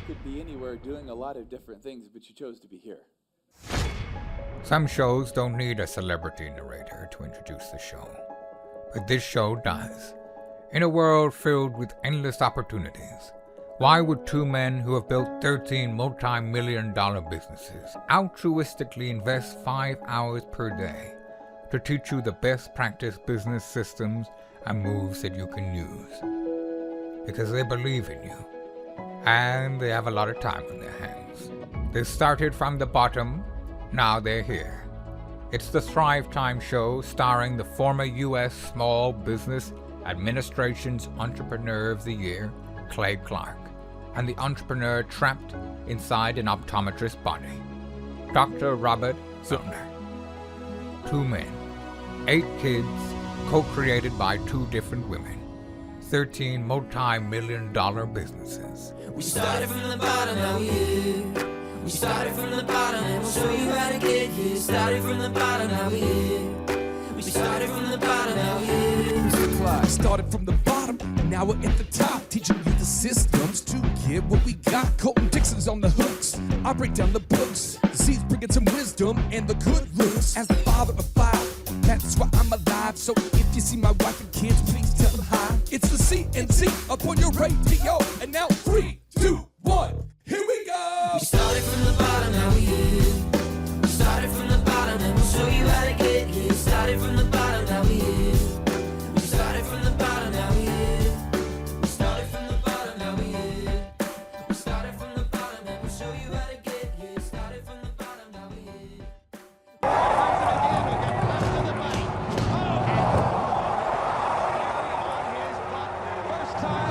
could be anywhere doing a lot of different things, but you chose to be here. Some shows don't need a celebrity narrator to introduce the show, but this show does. In a world filled with endless opportunities, why would two men who have built 13 multi-million-dollar businesses altruistically invest 5 hours per day to teach you the best practice business systems and moves that you can use? Because they believe in you, and they have a lot of time on their hands. They started from the bottom, now they're here. It's the Thrivetime show starring the former U.S. Small Business Administration's Entrepreneur of the Year, Clay Clark, and the entrepreneur trapped inside an optometrist's body, Dr. Robert Zillner. 2 men, 8 kids, co-created by 2 different women, 13 multi-million-dollar businesses. We started from the bottom, now we're here. We started from the bottom, and we'll show you how to get here. Started from the bottom, now we're here. We started from the bottom, now we're here. We started from the bottom, and now we're at the top, teaching you the systems to get what we got. Colton Dixon's on the hooks, I break down the books. The C's bringing some wisdom and the good looks. As the father of 5, that's why I'm alive. So if you see my wife and kids, please tell them hi. It's the CNC up on your radio, and now 3, 2, 1, here we go. We started from the bottom, now we're here. We started from the bottom, and we'll show you how to get here. Started from the bottom, now we're here. We started from the bottom, now we're here. We started from the bottom, now we're here. We started from the bottom, and we'll show you how to get here. Started from the bottom, now we're here.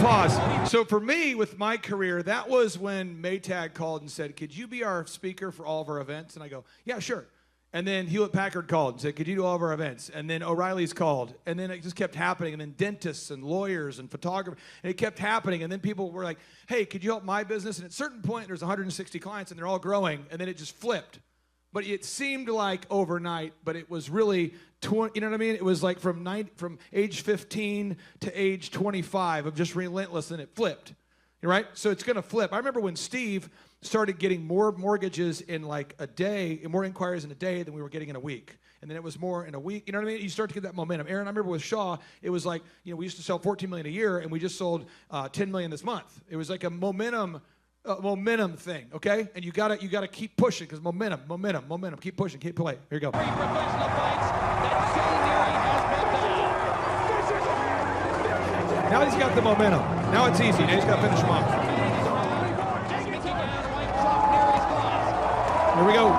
Pause. So for me, with my career, that was when Maytag called and said, could you be our speaker for all of our events? And I go, yeah, sure. And then Hewlett-Packard called and said, could you do all of our events? And then O'Reilly's called. And then it just kept happening. And then dentists and lawyers and photographers. And it kept happening. And then people were like, hey, could you help my business? And at a certain point, there's 160 clients, and they're all growing. And then it just flipped. But it seemed like overnight, but it was really, you know what I mean? It was like from age 15 to age 25 of just relentless, and it flipped, right? So it's going to flip. I remember when Steve started getting more mortgages in like a day, and more inquiries in a day than we were getting in a week. And then it was more in a week. You know what I mean? You start to get that momentum. Aaron, I remember with Shaw, it was like, you know, we used to sell 14 million a year, and we just sold 10 million this month. It was like a momentum thing, okay? And you gotta keep pushing, because momentum. Keep pushing, keep playing. Here you go. 3 professional fights that now he's got the momentum. Now it's easy. Now he's got to finish him off. Here we go.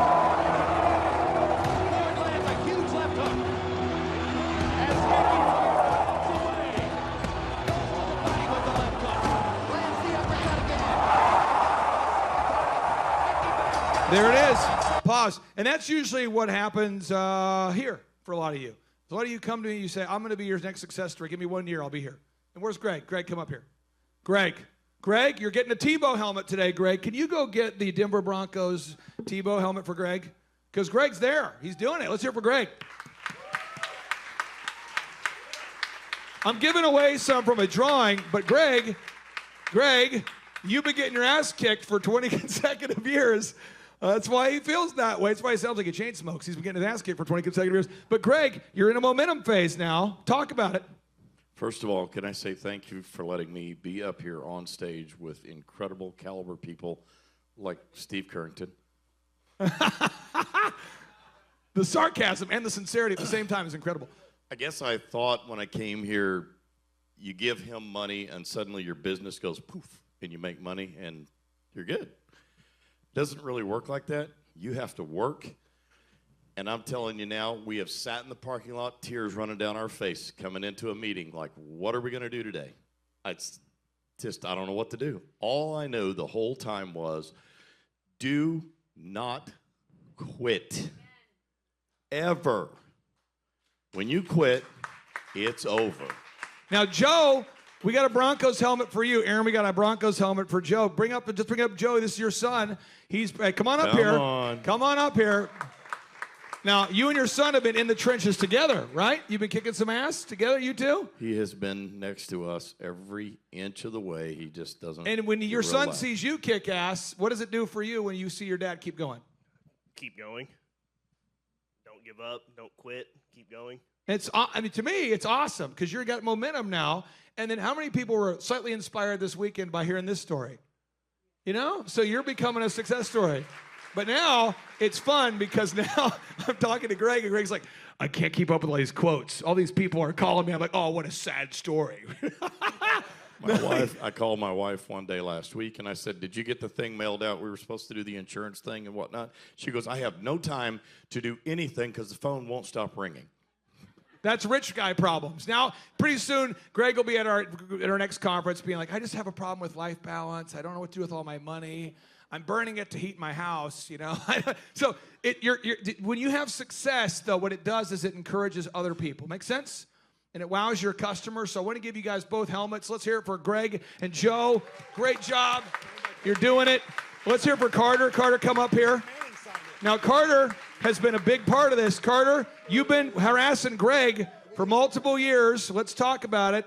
There it is. Pause. And that's usually what happens here for a lot of you. A lot of you come to me and you say, I'm going to be your next success story. Give me 1 year, I'll be here. And where's Greg? Greg, come up here. Greg, you're getting a Tebow helmet today, Greg. Can you go get the Denver Broncos Tebow helmet for Greg? Because Greg's there. He's doing it. Let's hear it for Greg. I'm giving away some from a drawing, but Greg, you've been getting your ass kicked for 20 consecutive years. That's why he feels that way. That's why he sounds like a chain smokes. He's been getting his ass kicked for 20 consecutive years. But Greg, you're in a momentum phase now. Talk about it. First of all, can I say thank you for letting me be up here on stage with incredible caliber people like Steve Currington. The sarcasm and the sincerity at the same time is incredible. I guess I thought when I came here, you give him money and suddenly your business goes poof and you make money and you're good. Doesn't really work like that. You have to work. And I'm telling you now, we have sat in the parking lot, tears running down our face, coming into a meeting like, what are we going to do today? I don't know what to do. All I know the whole time was, do not quit. Ever. When you quit, it's over. Now, Joe, we got a Broncos helmet for you. Aaron, we got a Broncos helmet for Joe. Just bring up Joey. This is your son. Come on up here. Come on up here. Now, you and your son have been in the trenches together, right? You've been kicking some ass together, you two? He has been next to us every inch of the way. He just doesn't. And when your give a son laugh. sees you kick ass, what does it do for you when you see your dad keep going? Keep going. Don't give up. Don't quit. Keep going. I mean, to me, it's awesome because you've got momentum now. And then how many people were slightly inspired this weekend by hearing this story? You know? So you're becoming a success story. But now it's fun because now I'm talking to Greg, and Greg's like, I can't keep up with all these quotes. All these people are calling me. I'm like, oh, what a sad story. I called my wife one day last week, and I said, did you get the thing mailed out? We were supposed to do the insurance thing and whatnot. She goes, I have no time to do anything because the phone won't stop ringing. That's rich guy problems. Now, pretty soon, Greg will be at our next conference being like, I just have a problem with life balance. I don't know what to do with all my money. I'm burning it to heat my house, you know. So when you have success, though, what it does is it encourages other people. Make sense? And it wows your customers. So I want to give you guys both helmets. Let's hear it for Greg and Joe. Great job. You're doing it. Let's hear it for Carter. Carter, come up here. Now, Carter has been a big part of this. Carter, you've been harassing Greg for multiple years. Let's talk about it.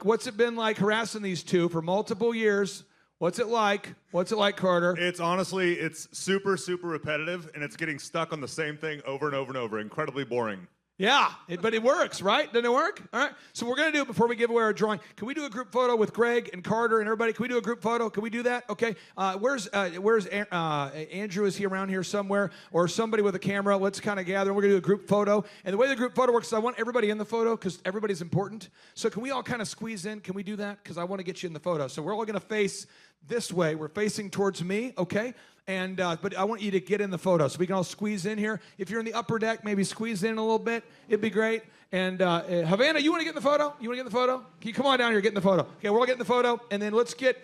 What's it been like harassing these two for multiple years? What's it like? What's it like, Carter? It's super, super repetitive, and it's getting stuck on the same thing over and over and over. Incredibly boring. Yeah, but it works, right? Doesn't it work? All right. So we're going to do, before we give away our drawing, can we do a group photo with Greg and Carter and everybody? Can we do a group photo? Can we do that? Okay. Where's Andrew? Is he around here somewhere? Or somebody with a camera? Let's kind of gather. We're going to do a group photo. And the way the group photo works is I want everybody in the photo because everybody's important. So can we all kind of squeeze in? Can we do that? Because I want to get you in the photo. So we're all going to face this way. We're facing towards me, okay? And but I want you to get in the photo so we can all squeeze in here. If you're in the upper deck, maybe squeeze in a little bit. It'd be great. And Havana, you want to get in the photo? You want to get in the photo? Can you come on down here, get in the photo? Okay, we're all getting the photo. And then let's get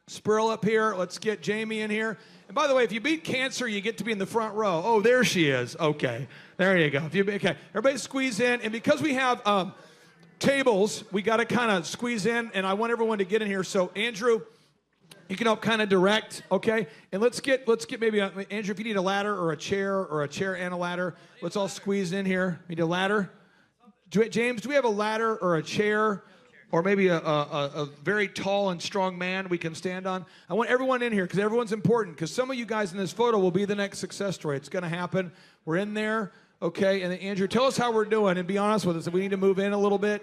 Spurl up here. Let's get Jamie in here. And by the way, if you beat cancer, you get to be in the front row. Oh, there she is. Okay, there you go. Okay, everybody squeeze in. And because we have tables, we got to kind of squeeze in. And I want everyone to get in here. So Andrew, you can help kind of direct, okay? And let's get maybe, Andrew, if you need a ladder or a chair and a ladder, let's all squeeze in here. Need a ladder? James, do we have a ladder or a chair or maybe a very tall and strong man we can stand on? I want everyone in here because everyone's important because some of you guys in this photo will be the next success story. It's going to happen. We're in there, okay? And then Andrew, tell us how we're doing and be honest with us. If we need to move in a little bit,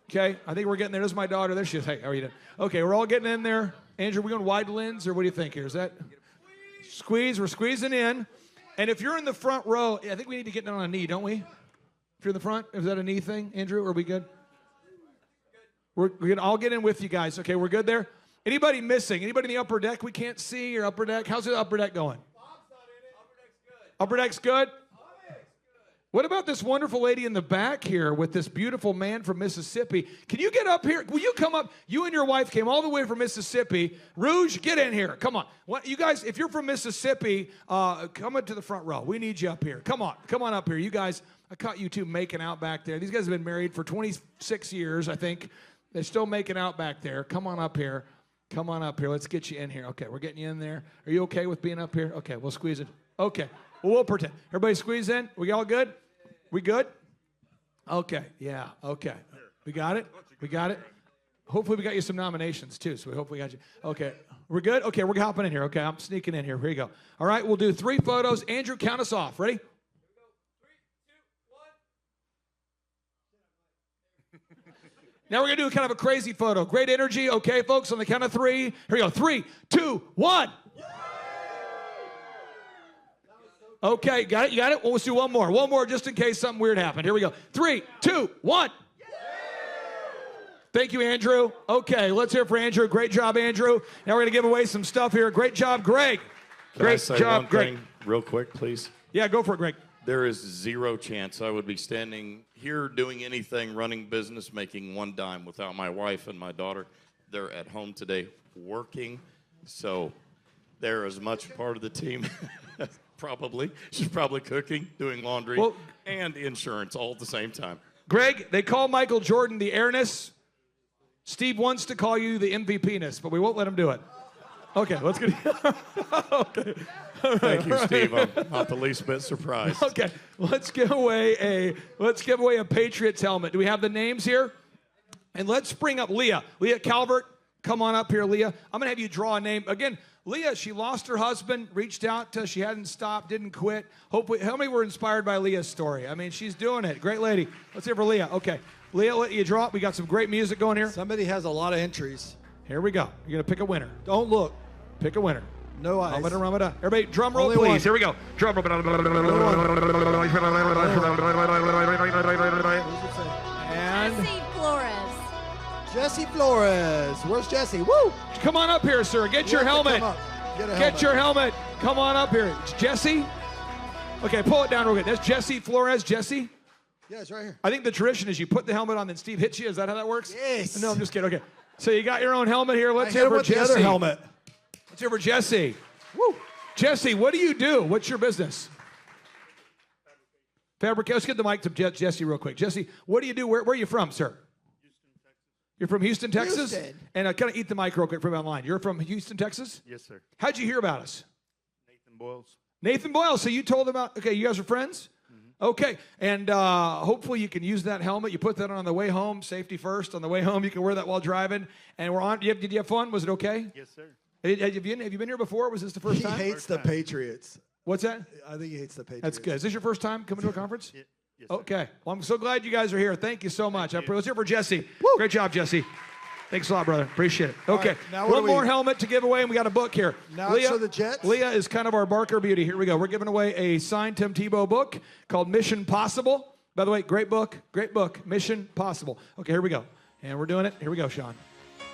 okay? I think we're getting there. There's my daughter. There she is. Hey, how are you doing? Okay, we're all getting in there. Andrew, we going wide lens, or what do you think here? Is that squeeze? We're squeezing in. And if you're in the front row, I think we need to get down on a knee, don't we? If you're in the front, is that a knee thing, Andrew? Are we good? We're going to all get in with you guys. Okay, we're good there? Anybody missing? Anybody in the upper deck we can't see, or upper deck? How's the upper deck going? Upper deck's good? What about this wonderful lady in the back here with this beautiful man from Mississippi? Can you get up here? Will you come up? You and your wife came all the way from Mississippi. Rouge, get in here. Come on. What, you guys, if you're from Mississippi, come into the front row. We need you up here. Come on. Come on up here. You guys, I caught you two making out back there. These guys have been married for 26 years, I think. They're still making out back there. Come on up here. Come on up here. Let's get you in here. Okay, we're getting you in there. Are you okay with being up here? Okay, we'll squeeze it. Okay. Well, we'll pretend. Everybody squeeze in. We all good? We good? Okay. Yeah. Okay. We got it? We got it? Hopefully we got you some nominations, too, so we hope we got you. Okay. We're good? Okay, we're hopping in here. Okay, I'm sneaking in here. Here you go. All right, we'll do 3 photos. Andrew, count us off. Ready? 3, 2, 1. Now we're going to do kind of a crazy photo. Great energy. Okay, folks, on the count of 3. Here we go. 3, 2, 1. Okay, got it? You got it? Well, let's do one more. One more just in case something weird happened. Here we go. 3, 2, 1. Thank you, Andrew. Okay, let's hear it for Andrew. Great job, Andrew. Now we're going to give away some stuff here. Great job, Greg. Can I say one thing real quick, please? Yeah, go for it, Greg. There is 0 chance I would be standing here doing anything, running business, making 1 dime without my wife and my daughter. They're at home today working, so they're as much part of the team. Probably. She's probably cooking, doing laundry, and insurance all at the same time. Greg, they call Michael Jordan the airness. Steve wants to call you the MVP-ness, but we won't let him do it. Okay, let's get. Okay. Thank you, Steve. I'm not the least bit surprised. Okay, let's give away a Patriots helmet. Do we have the names here? And let's bring up Leah. Leah Calvert, come on up here, Leah. I'm gonna have you draw a name again. Leah, she lost her husband, reached out to, she hadn't stopped, didn't quit. Hopefully, how many were inspired by Leah's story? I mean, she's doing it. Great lady. Let's hear for Leah. Okay, Leah, let you draw. We got some great music going here. Somebody has a lot of entries. Here we go. You're gonna pick a winner. Don't look. Pick a winner. No eyes. Rumba-da. Everybody, drum roll, Only please. one. Here we go. Drum roll. And Jesse Flores. Jesse Flores. Where's Jesse? Woo! come on up here, sir. Get your You have to helmet. come up. Get a Get helmet. your helmet. Come on up here. It's Jesse. Okay, pull it down real good. That's Jesse Flores. Jesse. Yeah, it's right here. I think the tradition is you put the helmet on, then Steve hits you. Is that how that works? Yes. No, I'm just kidding. Okay. So you got your own helmet here. Let's I hear hit him for with Jesse. the other helmet. Let's hear for Jesse. Woo. Jesse, what do you do? What's your business? Fabrication. Let's get the mic to Jesse real quick. Jesse, what do you do? Where are you from, sir? Houston, Texas. You're from Houston, Texas? Houston. And kind of eat the mic real quick from online. You're from Houston, Texas? Yes, sir. How'd you hear about us? Nathan Boyles. Nathan Boyle. So you told him about, okay, you guys are friends? Okay, and hopefully you can use that helmet. You put that on the way home, safety first. On the way home, you can wear that while driving. And we're on. Did you have fun? Was it okay? Yes, sir. Have you been here before? Was this the first He time? hates the Patriots. What's that? I think he hates the Patriots. That's good. Is this your first time coming to a conference? Yes, sir. Okay. Well, I'm so glad you guys are here. Thank you so much. Let's hear for Jesse. Great job, Jesse. Thanks a lot, brother. Appreciate it. Okay. right, now what one do we- more helmet to give away, and we got a book here. Now it's for the Jets? Leah is kind of our Barker beauty. Here we go. We're giving away a signed Tim Tebow book called Mission Possible. By the way, great book. Great book. Mission Possible. Okay, here we go. And we're doing it. Here we go, Sean.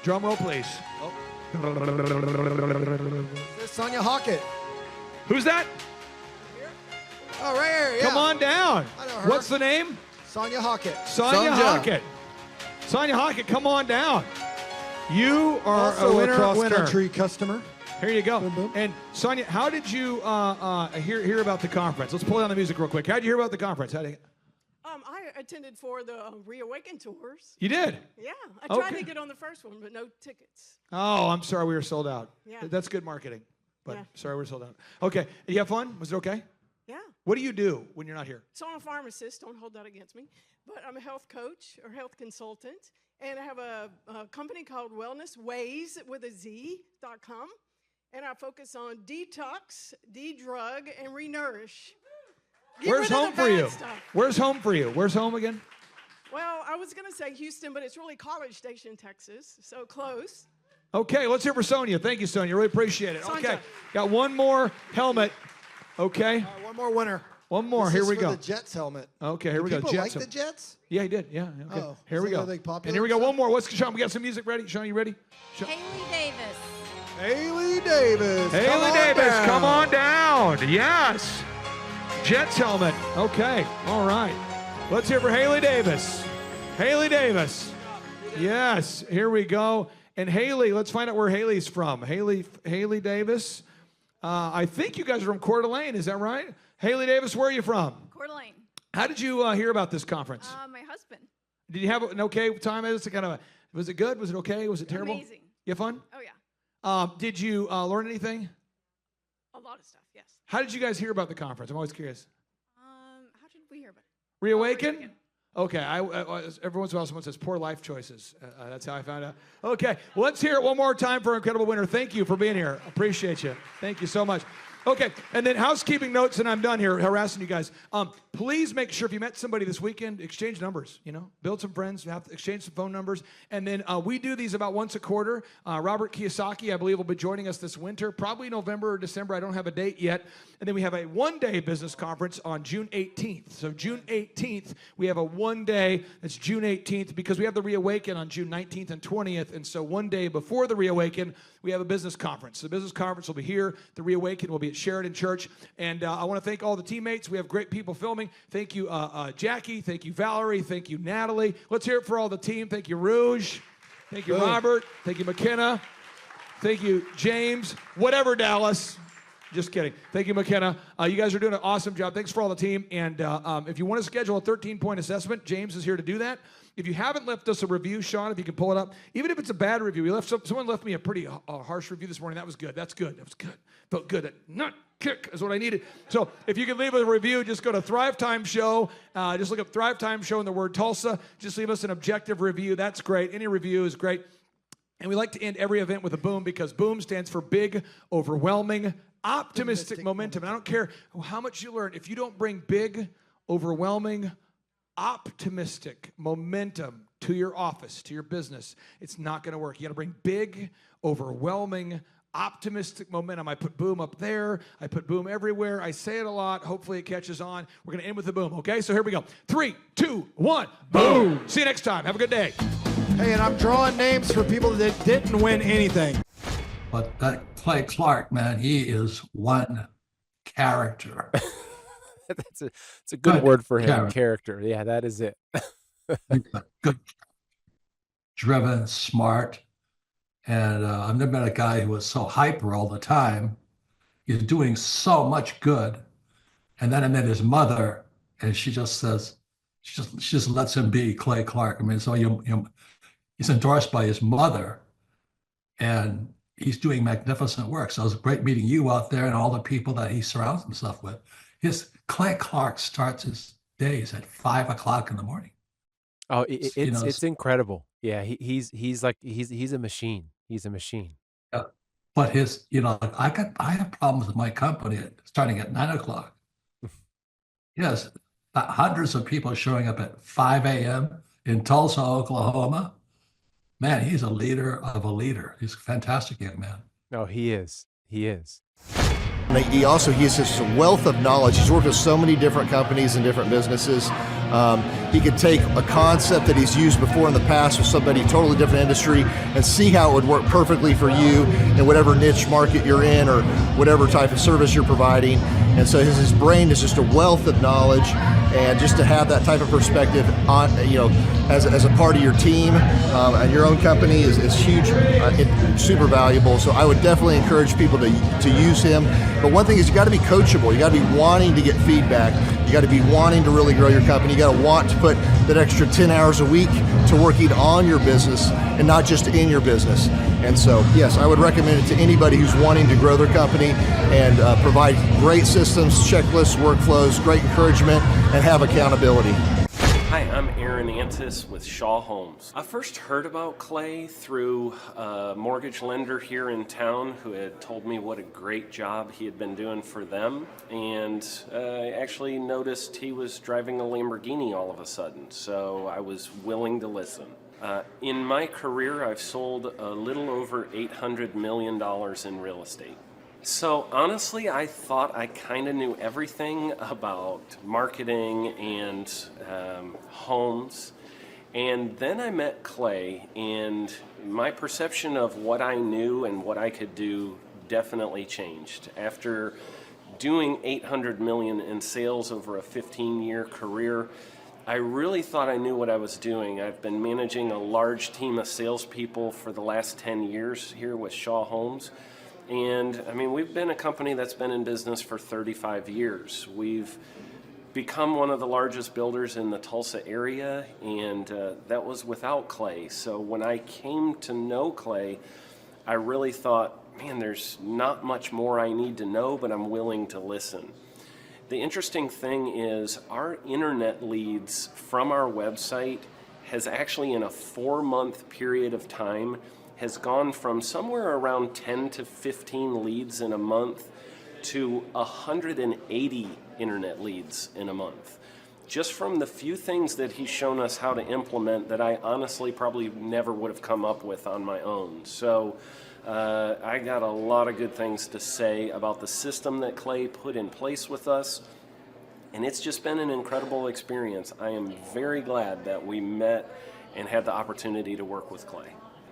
Drum roll, please. This is Sonia Hockett. Who's that? Oh, right here. Yeah. Come on down. I know her. What's the name? Sonia Hockett. Sonia Sonja. Hockett. Sonia Hockett, come on down. You are Also a winner. cross-country customer. Here you go. Boom, boom. And Sonia, how did you hear about the conference? Let's pull down the music real quick. How did you hear about the conference? I attended for the Reawaken tours. You did? Yeah, I tried Okay. to get on the first one, but no tickets. Oh, I'm sorry we were sold out. Yeah. That's good marketing. But Yeah. sorry we're sold out. Okay. Did you have fun? Was it okay? Yeah. What do you do when you're not here? So I'm a pharmacist. Don't hold that against me. But I'm a health coach or health consultant, and I have a company called Wellness Ways with a Z.com, and I focus on detox, de-drug, and renourish. Get Where's rid of home the for bad you? stuff. Where's home for you? Where's home again? Well, I was going to say Houston, but it's really College Station, Texas, so close. Okay, let's hear for Sonia. Thank you, Sonia. Really appreciate it. Sonja. Okay, got one more helmet. Okay, All right, one more winner. one more. This Here is we for go. the Jets helmet. Okay, here Do we go. people Jets. like the Jets? Yeah, he did. Yeah. Okay. Oh, here is we that go. why they popular And here we go. and One stuff? more. What's Sean? We got some music ready. Sean, you ready? Sean. Haley Davis. Haley Davis. Haley Davis, come on down. Yes. Jets helmet. Okay. All right. Let's hear for Haley Davis. Haley Davis. Yes. Here we go. And Haley, let's find out where Haley's from. Haley Davis. I think you guys are from Coeur d'Alene. Is that right? Haley Davis, where are you from? Coeur d'Alene. How did you hear about this conference? My husband. Did you have an okay time? Was it good? Was it okay? Was it terrible? Amazing. You have fun? Oh, yeah. Did you learn anything? A lot of stuff, yes. How did you guys hear about the conference? I'm always curious. How did we hear about it? Reawaken? Reawaken. Okay. Every once in a while, someone says poor life choices. That's how I found out. Okay. Well, let's hear it one more time for our incredible winner. Thank you for being here. Appreciate you. Thank you so much. Okay. And then housekeeping notes, and I'm done here harassing you guys. Please make sure if you met somebody this weekend, exchange numbers. Build some friends. You have to exchange some phone numbers. And then we do these about once a quarter. Robert Kiyosaki, I believe, will be joining us this winter, probably November or December. I don't have a date yet. And then we have a one-day business conference on June 18th. So June 18th, we have a one-day. It's June 18th because we have the Reawaken on June 19th and 20th. And so one day before the Reawaken, we have a business conference. The business conference will be here. The Reawaken will be at Sheridan Church. And I want to thank all the teammates. We have great people filming. Thank you, Jackie. Thank you, Valerie. Thank you, Natalie. Let's hear it for all the team. Thank you, Rouge. Thank you, Robert. Thank you, McKenna. Thank you, James. Whatever, Dallas. Just kidding. Thank you, McKenna. You guys are doing an awesome job. Thanks for all the team. And if you want to schedule a 13-point assessment, James is here to do that. If you haven't left us a review, Sean, if you can pull it up, even if it's a bad review, someone left me a pretty harsh review this morning. That was good. That's good. That was good. Felt good. Not kick is what I needed. So if you can leave a review, just go to Thrivetime Show. Just look up Thrivetime Show and the word Tulsa. Just leave us an objective review. That's great. Any review is great. And we like to end every event with a boom because boom stands for big, overwhelming, optimistic momentum. And I don't care how much you learn. If you don't bring big, overwhelming, optimistic momentum to your office, to your business, it's not going to work. You got to bring big, overwhelming, optimistic momentum. I put boom up there. I put boom everywhere. I say it a lot. Hopefully it catches on. We're going to end with the boom, okay? So here we go. 3, 2, 1, boom. See you next time. Have a good day. Hey, and I'm drawing names for people that didn't win anything. But that Clay Clark, man, he is one character. It's a good word for him. Character. Yeah, that is it. Good, driven, smart. And I've never met a guy who was so hyper all the time. He's doing so much good. And then I met his mother, and she just says, she just lets him be Clay Clark. I mean, so he's endorsed by his mother, and he's doing magnificent work. So it was great meeting you out there and all the people that he surrounds himself with. Clay Clark starts his days at 5 o'clock in the morning. Oh, it's incredible. Yeah, he's a machine. He's a machine. Yeah. But I have problems with my company starting at 9 o'clock. Yes, hundreds of people showing up at 5 a.m. in Tulsa, Oklahoma. Man, he's a leader of a leader. He's a fantastic young man. No, he is. He is. He has just a wealth of knowledge. He's worked with so many different companies and different businesses. He could take a concept that he's used before in the past with somebody totally different industry and see how it would work perfectly for you in whatever niche market you're in or whatever type of service you're providing. And so his brain is just a wealth of knowledge, and just to have that type of perspective on, as a part of your team and your own company is huge, super valuable. So I would definitely encourage people to use him. But one thing is, you got to be coachable. You got to be wanting to get feedback. You got to be wanting to really grow your company. You got to want to put that extra 10 hours a week to working on your business and not just in your business. And so, yes, I would recommend it to anybody who's wanting to grow their company and provide great systems, checklists, workflows, great encouragement, and have accountability. Hi, I'm Aaron Antis with Shaw Homes. I first heard about Clay through a mortgage lender here in town who had told me what a great job he had been doing for them, and I actually noticed he was driving a Lamborghini all of a sudden, so I was willing to listen. In my career, I've sold a little over $800 million in real estate. So honestly, I thought I kind of knew everything about marketing and homes. And then I met Clay, and my perception of what I knew and what I could do definitely changed. After doing $800 million in sales over a 15-year career, I really thought I knew what I was doing. I've been managing a large team of salespeople for the last 10 years here with Shaw Homes. And I mean, we've been a company that's been in business for 35 years. We've become one of the largest builders in the Tulsa area, and that was without Clay. So when I came to know Clay, I really thought, man, there's not much more I need to know, but I'm willing to listen. The interesting thing is our internet leads from our website has actually, in a 4-month period of time, has gone from somewhere around 10 to 15 leads in a month to 180 internet leads in a month. Just from the few things that he's shown us how to implement that I honestly probably never would have come up with on my own. So I got a lot of good things to say about the system that Clay put in place with us, and it's just been an incredible experience. I am very glad that we met and had the opportunity to work with Clay.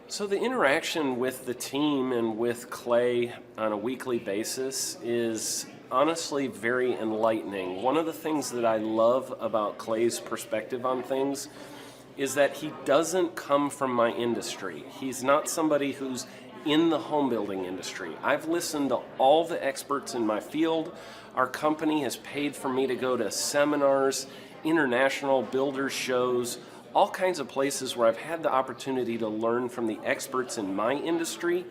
So the interaction with the team and with Clay on a weekly basis is honestly very enlightening. One of the things that I love about Clay's perspective on things is that he doesn't come from my industry. He's not somebody who's in the home building industry. I've listened to all the experts in my field. Our company has paid for me to go to seminars, international builder shows, all kinds of places where I've had the opportunity to learn from the experts in my industry.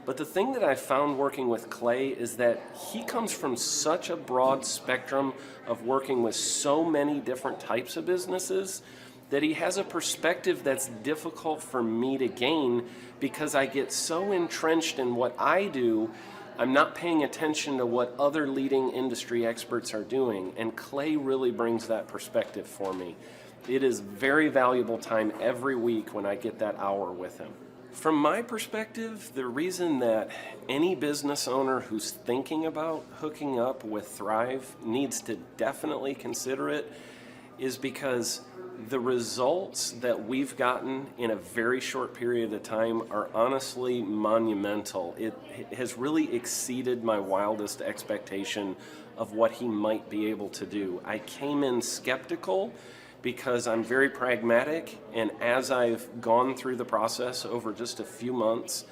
But the thing that I found working with Clay is that he comes from such a broad spectrum of working with so many different types of businesses that he has a perspective that's difficult for me to gain because I get so entrenched in what I do, I'm not paying attention to what other leading industry experts are doing. And Clay really brings that perspective for me. It is very valuable time every week when I get that hour with him. From my perspective, the reason that any business owner who's thinking about hooking up with Thrive needs to definitely consider it is because the results that we've gotten in a very short period of time are honestly monumental. It has really exceeded my wildest expectation of what he might be able to do. I came in skeptical because I'm very pragmatic, and as I've gone through the process over just a few months,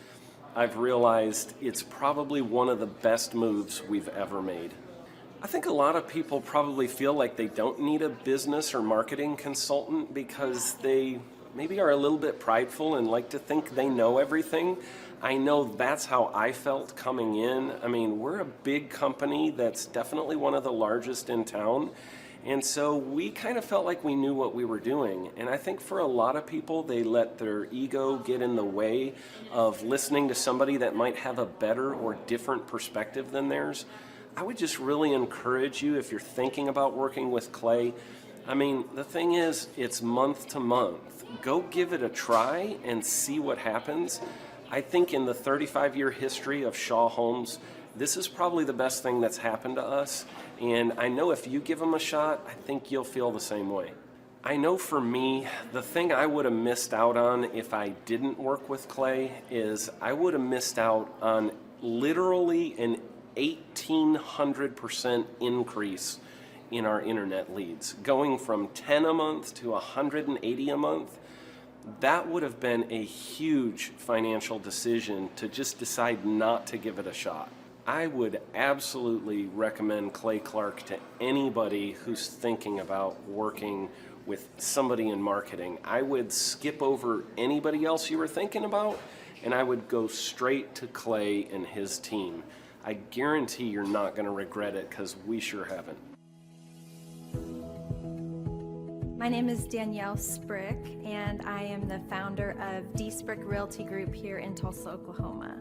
I've realized it's probably one of the best moves we've ever made. I think a lot of people probably feel like they don't need a business or marketing consultant because they maybe are a little bit prideful and like to think they know everything. I know that's how I felt coming in. I mean, we're a big company that's definitely one of the largest in town. And so we kind of felt like we knew what we were doing. And I think for a lot of people, they let their ego get in the way of listening to somebody that might have a better or different perspective than theirs. I would just really encourage you, if you're thinking about working with Clay, I mean, the thing is, it's month to month. Go give it a try and see what happens. I think in the 35-year history of Shaw Homes, this is probably the best thing that's happened to us. And I know if you give them a shot, I think you'll feel the same way. I know for me, the thing I would have missed out on if I didn't work with Clay is I would have missed out on literally an 1,800% increase in our internet leads. Going from 10 a month to 180 a month, that would have been a huge financial decision to just decide not to give it a shot. I would absolutely recommend Clay Clark to anybody who's thinking about working with somebody in marketing. I would skip over anybody else you were thinking about, and I would go straight to Clay and his team. I guarantee you're not going to regret it because we sure haven't. My name is Danielle Sprick, and I am the founder of D. Sprick Realty Group here in Tulsa, Oklahoma.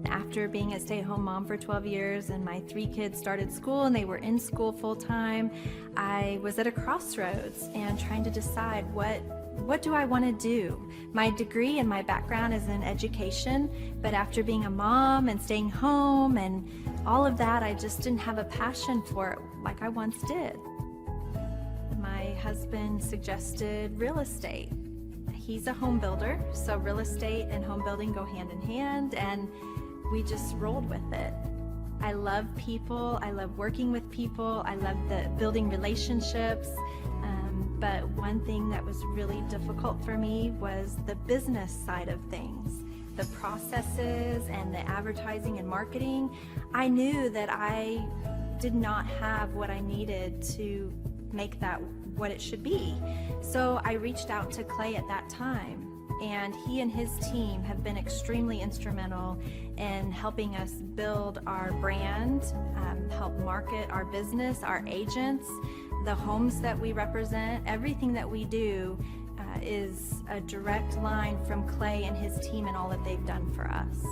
After being a stay-at-home mom for 12 years and my 3 kids started school and they were in school full-time, I was at a crossroads and trying to decide what do I want to do? My degree and my background is in education, but after being a mom and staying home and all of that, I just didn't have a passion for it like I once did. My husband suggested real estate. He's a home builder, so real estate and home building go hand in hand, and we just rolled with it. I love people, I love working with people, I love building relationships, but one thing that was really difficult for me was the business side of things. The processes and the advertising and marketing. I knew that I did not have what I needed to make that what it should be. So I reached out to Clay at that time, and he and his team have been extremely instrumental in helping us build our brand, help market our business, our agents, the homes that we represent. Everything that we do is a direct line from Clay and his team and all that they've done for us.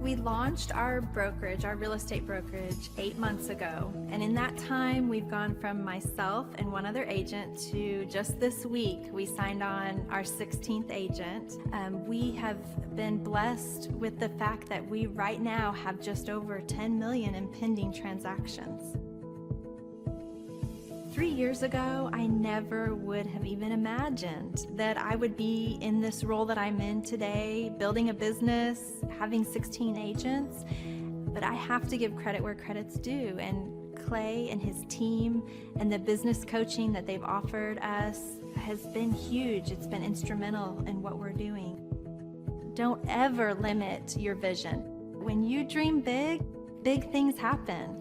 We launched our brokerage, our real estate brokerage, 8 months ago. And in that time, we've gone from myself and one other agent to just this week, we signed on our 16th agent. We have been blessed with the fact that we right now have just over 10 million in pending transactions. 3 years ago, I never would have even imagined that I would be in this role that I'm in today, building a business, having 16 agents. But I have to give credit where credit's due, and Clay and his team and the business coaching that they've offered us has been huge. It's been instrumental in what we're doing. Don't ever limit your vision. When you dream big, big things happen.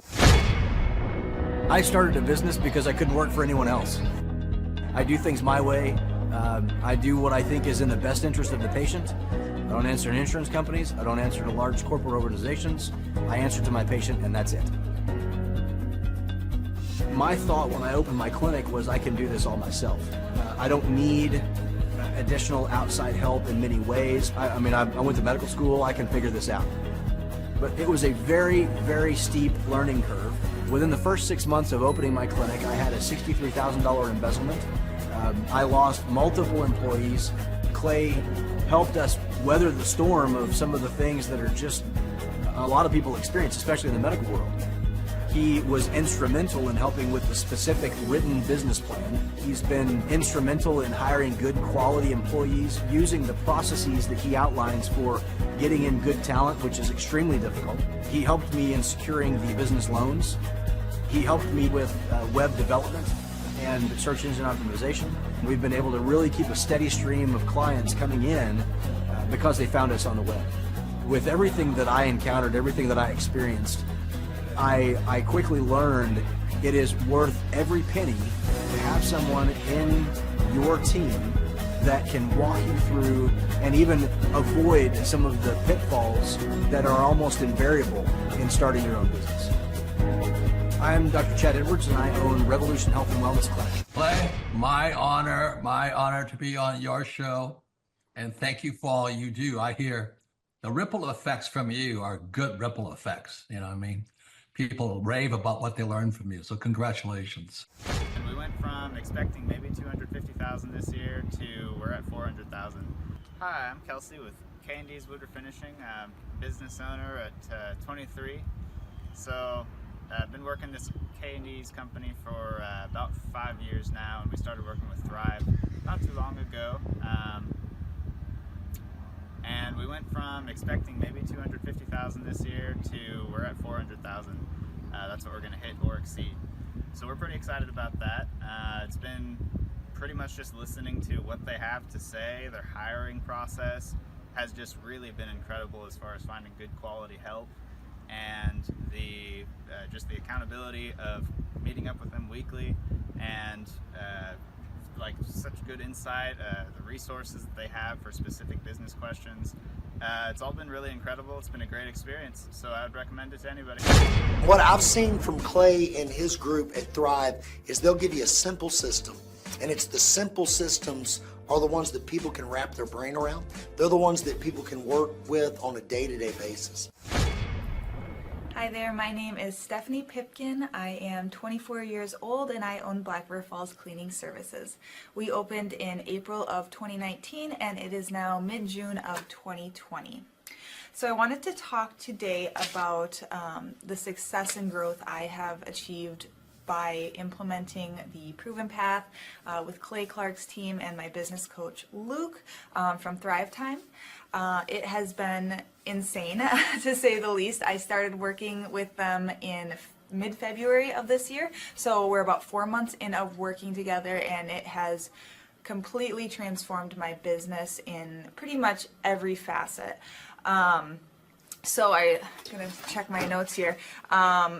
I started a business because I couldn't work for anyone else. I do things my way. I do what I think is in the best interest of the patient. I don't answer to insurance companies. I don't answer to large corporate organizations. I answer to my patient, and that's it. My thought when I opened my clinic was I can do this all myself. I don't need additional outside help in many ways. I went to medical school. I can figure this out. But it was a very, very steep learning curve. Within the first 6 months of opening my clinic, I had a $63,000 embezzlement. I lost multiple employees. Clay helped us weather the storm of some of the things that are just a lot of people experience, especially in the medical world. He was instrumental in helping with the specific written business plan. He's been instrumental in hiring good quality employees, using the processes that he outlines for getting in good talent, which is extremely difficult. He helped me in securing the business loans. He helped me with web development and search engine optimization. We've been able to really keep a steady stream of clients coming in because they found us on the web. With everything that I encountered, everything that I experienced, I quickly learned it is worth every penny to have someone in your team that can walk you through and even avoid some of the pitfalls that are almost invariable in starting your own business. I'm Dr. Chad Edwards, and I own Revolution Health and Wellness Clinic. Clay, my honor to be on your show, and thank you for all you do. I hear the ripple effects from you are good ripple effects. You know what I mean? People rave about what they learned from you, so congratulations. And we went from expecting maybe 250,000 this year to we're at 400,000. Hi, I'm Kelsey with K&D's Woodward Finishing. I'm business owner at 23. So I've been working this K&D's company for about 5 years now, and we started working with Thrive not too long ago. And we went from expecting maybe 250,000 this year to we're at 400,000. That's what we're going to hit or exceed. So we're pretty excited about that. It's been pretty much just listening to what they have to say. Their hiring process has just really been incredible as far as finding good quality help, and the just the accountability of meeting up with them weekly, and like such good insight, the resources that they have for specific business questions. It's all been really incredible. It's been a great experience, so I would recommend it to anybody. What I've seen from Clay and his group at Thrive is they'll give you a simple system, and it's the simple systems are the ones that people can wrap their brain around. They're the ones that people can work with on a day-to-day basis. Hi there, my name is Stephanie Pipkin. I am 24 years old and I own Black River Falls Cleaning Services. We opened in April of 2019 and it is now mid-June of 2020. So I wanted to talk today about the success and growth I have achieved by implementing the Proven Path with Clay Clark's team and my business coach Luke from Thrivetime. It has been insane to say the least. I started working with them in mid-February of this year, so we're about 4 months in of working together, and it has completely transformed my business in pretty much every facet. So I'm gonna check my notes here.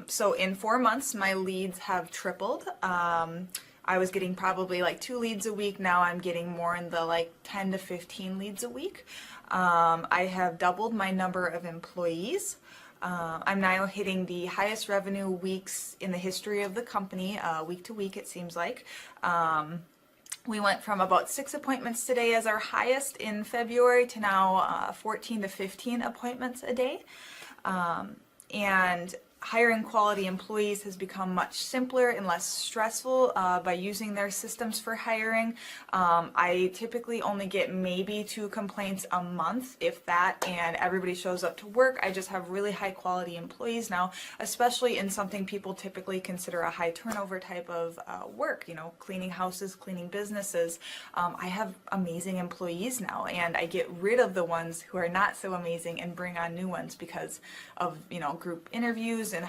So in 4 months, my leads have tripled. I was getting probably like 2 leads a week. Now I'm getting more in the like 10 to 15 leads a week. I have doubled my number of employees. I'm now hitting the highest revenue weeks in the history of the company, week to week it seems like. We went from about 6 appointments today as our highest in February to now 14 to 15 appointments a day. And hiring quality employees has become much simpler and less stressful by using their systems for hiring. I typically only get maybe 2 complaints a month, if that, and everybody shows up to work. I just have really high quality employees now, especially in something people typically consider a high turnover type of work, you know, cleaning houses, cleaning businesses. I have amazing employees now, and I get rid of the ones who are not so amazing and bring on new ones because of, you know, group interviews and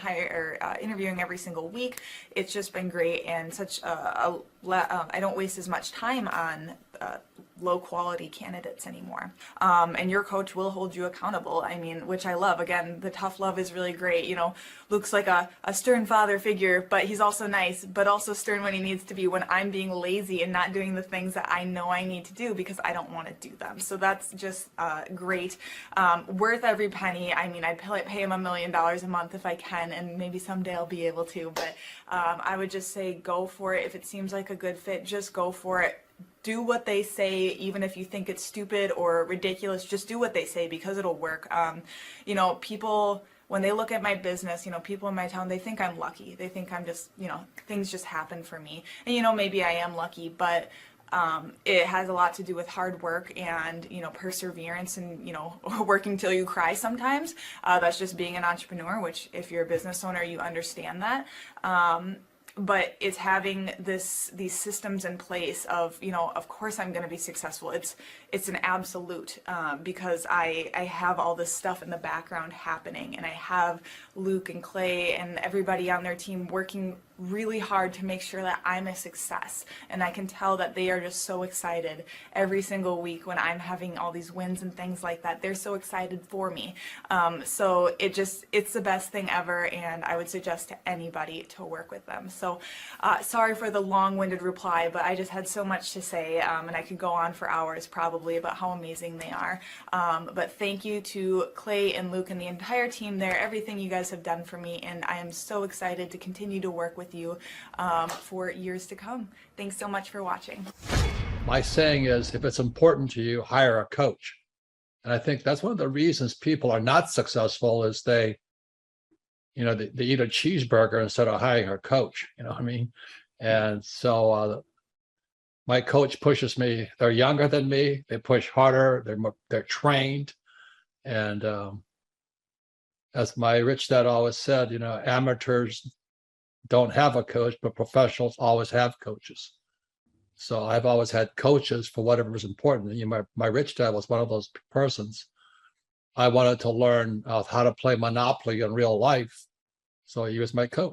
interviewing every single week. It's just been great and such a I don't waste as much time on low quality candidates anymore. And your coach will hold you accountable. I mean, which I love. Again, the tough love is really great. You know, Luke's like a stern father figure, but he's also nice, but also stern when he needs to be when I'm being lazy and not doing the things that I know I need to do because I don't want to do them. So that's just great. Worth every penny. I mean, I'd pay him $1 million a month if I can, and maybe someday I'll be able to, but I would just say go for it. If it seems like a good fit, just go for it. Do what they say, even if you think it's stupid or ridiculous, just do what they say because it'll work. You know, people, when they look at my business, you know, people in my town, they think I'm lucky. They think I'm just, you know, things just happen for me. And, you know, maybe I am lucky, but it has a lot to do with hard work and, you know, perseverance and, you know, working till you cry sometimes. That's just being an entrepreneur, which if you're a business owner, you understand that. But it's having these systems in place of, you know, of course I'm going to be successful. It's an absolute because I have all this stuff in the background happening, and I have Luke and Clay and everybody on their team working really hard to make sure that I'm a success. And I can tell that they are just so excited every single week when I'm having all these wins and things like that. They're so excited for me. So it's the best thing ever, and I would suggest to anybody to work with them. So sorry for the long-winded reply, but I just had so much to say, and I could go on for hours probably about how amazing they are. But thank you to Clay and Luke and the entire team there, everything you guys have done for me, and I am so excited to continue to work with you for years to come. Thanks so much for watching. My saying is, if it's important to you, hire a coach. And I think that's one of the reasons people are not successful is they eat a cheeseburger instead of hiring a coach, you know what I mean? And so my coach pushes me. They're younger than me. They push harder. They're trained. And as my rich dad always said, you know, amateurs don't have a coach, but professionals always have coaches. So I've always had coaches for whatever is important. You know, my rich dad was one of those persons. I wanted to learn how to play Monopoly in real life. So he was my coach.